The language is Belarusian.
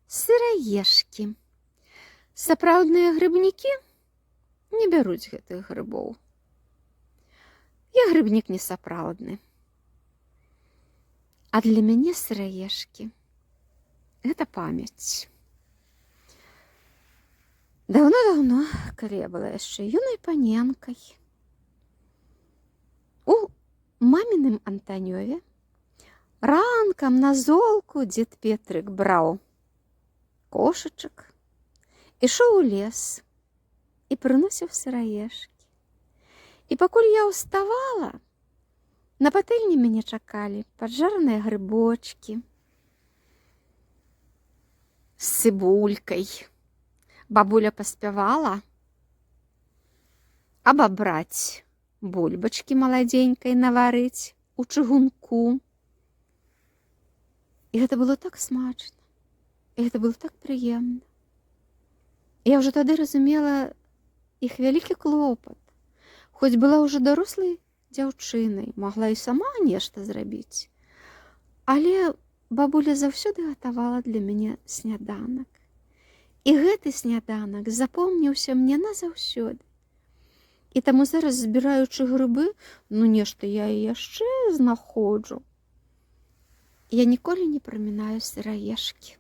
Сыраежкі. Сапраўдныя грыбнікі не бяруць гэтых грыбоў. Я грыбнік не сапраўдны. А для мяне сыраежкі – гэта памяць. Даўно-даўно, калі я была яшчэ юнай паненкай, у маміным Антанёве ранкам на золку дзед Петрык браў кошачак, ішоў у лес і прыносіў сыраежкі. І пакуль я ўставала, на патэльні мяне чакалі паджараныя грыбочкі з цыбулькай. Бабуля паспявала абабраць бульбачкі маладзенькай наварыць у чыгунку. І гэта было так смачна, і гэта было так прыемна. Я ўжо тады разумела іх вялікі клопат. Хоць была ўжо дарослай дзяўчынай, магла і сама нешта зрабіць. Але бабуля заўсёды гатавала для мяне сняданак. І гэты сняданак запомніўся мне назаўсёды. І таму зараз, збіраючы грыбы, нешта я і яшчэ знаходжу. Я ніколі не прамінаю сыраежкі.